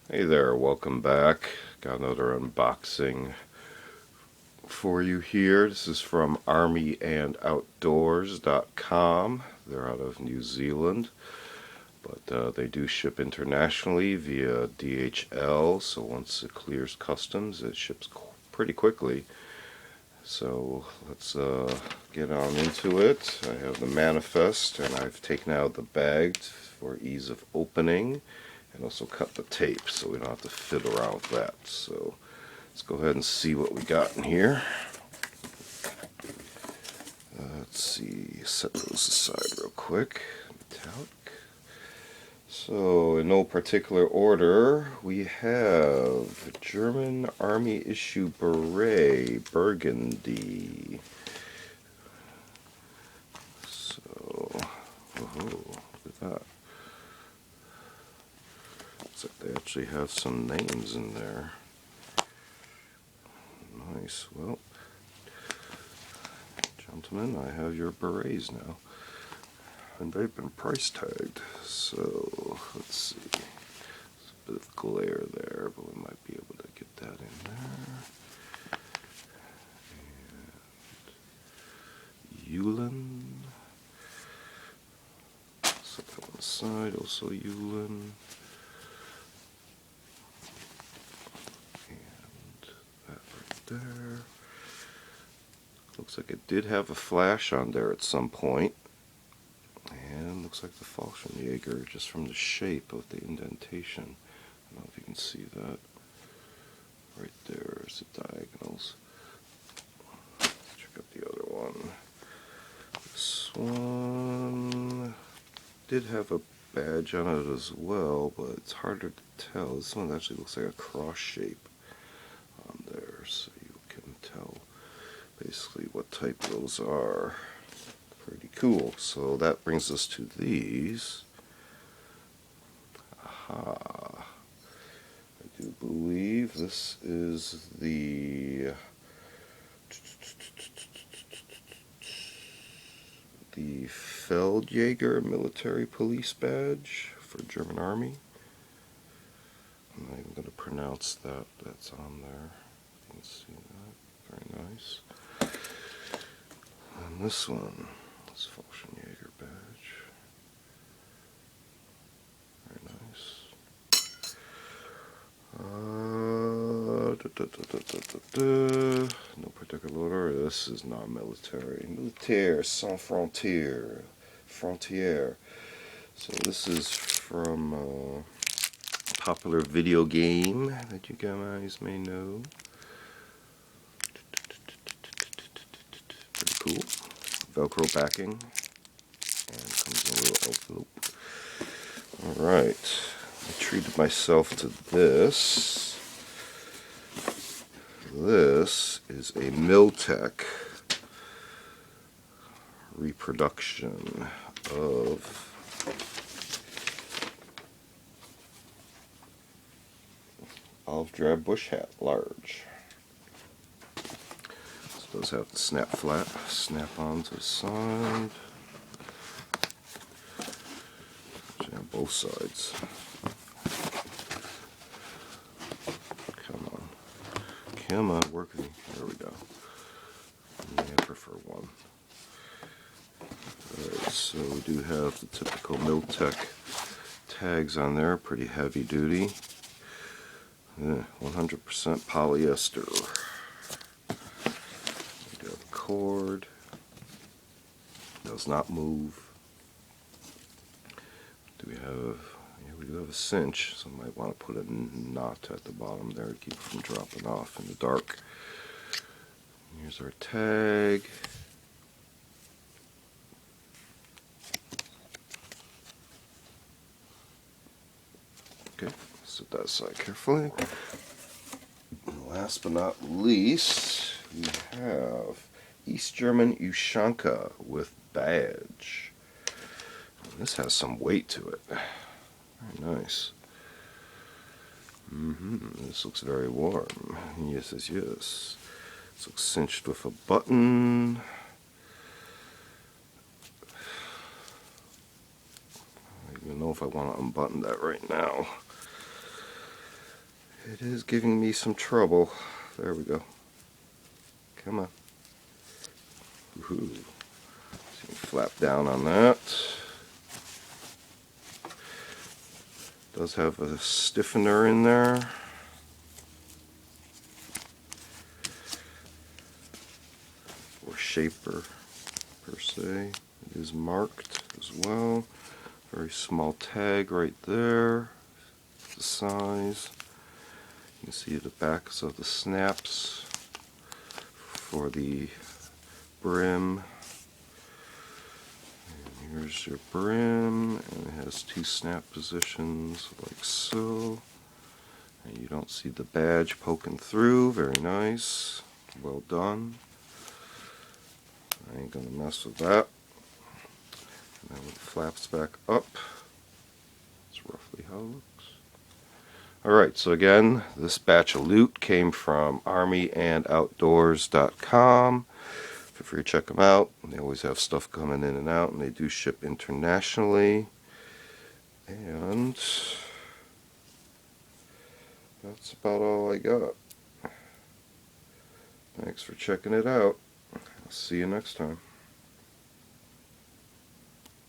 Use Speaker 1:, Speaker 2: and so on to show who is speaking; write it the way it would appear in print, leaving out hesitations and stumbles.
Speaker 1: Hey there, welcome back. Got another unboxing for you here. This is from ArmyandOutdoors.com. They're out of New Zealand, but they do ship internationally via DHL, so once it clears customs, it ships pretty quickly. So let's get on into it. I have the manifest, and I've taken out the bag for ease of opening. And also cut the tape so we don't have to fiddle around with that. So let's go ahead and see what we got in here. Let's see, set those aside real quick. Metallic. So in no particular order, we have German Army issue beret, Burgundy. So, look at that. Looks like they actually have some names in there. Nice. Well, gentlemen, I have your berets now. And they've been price tagged. So, let's see. There's a bit of glare there, but we might be able to get that in there. And Ulan. Set that one aside, also Ulan. There. Looks like it did have a flash on there at some point. And looks like the Fallschirmjäger just from the shape of the indentation. I don't know if you can see that. Right there is the diagonals. Let's check out the other one. This one did have a badge on it as well, but it's harder to tell. This one actually looks like a cross shape on there, so you can tell basically what type those are. Pretty cool. So that brings us to these. Aha. I do believe this is the Feldjäger military police badge for German Army. I'm not even going to pronounce that. That's on there. You can see that. Very nice. And this one, this Fallschirmjäger badge. Very nice. No particular order. This is non-military. Militaires sans frontières. So this is from a popular video game that you guys may know. Pretty cool. Velcro backing. And comes in a little envelope. Alright. I treated myself to this. This is a Miltech reproduction of olive drab bush hat, large. This does have the snap flat, snap on to the side. Actually on both sides. Come on, work with me. There we go. I prefer one. Alright, so we do have the typical Miltech tags on there, pretty heavy duty. 100% polyester. We do have a cord. Does not move. Do we have... we do have a cinch, so I might want to put a knot at the bottom there to keep it from dropping off in the dark. Here's our tag. Okay, set that aside carefully. And last but not least, we have East German Ushanka with badge. And this has some weight to it. Very nice. This looks very warm. Yes, yes, yes. This looks cinched with a button. I don't even know if I want to unbutton that right now. It is giving me some trouble. There we go. Come on. Woohoo. So you flap down on that. Does have a stiffener in there. Or shaper per se. It is marked as well. Very small tag right there. The size. You can see the backs of the snaps for the brim. And here's your brim, and it has two snap positions like so. And you don't see the badge poking through. Very nice. Well done. I ain't gonna mess with that. And then when it flaps back up, that's roughly how it looks. Alright, so again, this batch of loot came from ArmyandOutdoors.com. Feel free to check them out. They always have stuff coming in and out, and they do ship internationally. And that's about all I got. Thanks for checking it out. I'll see you next time.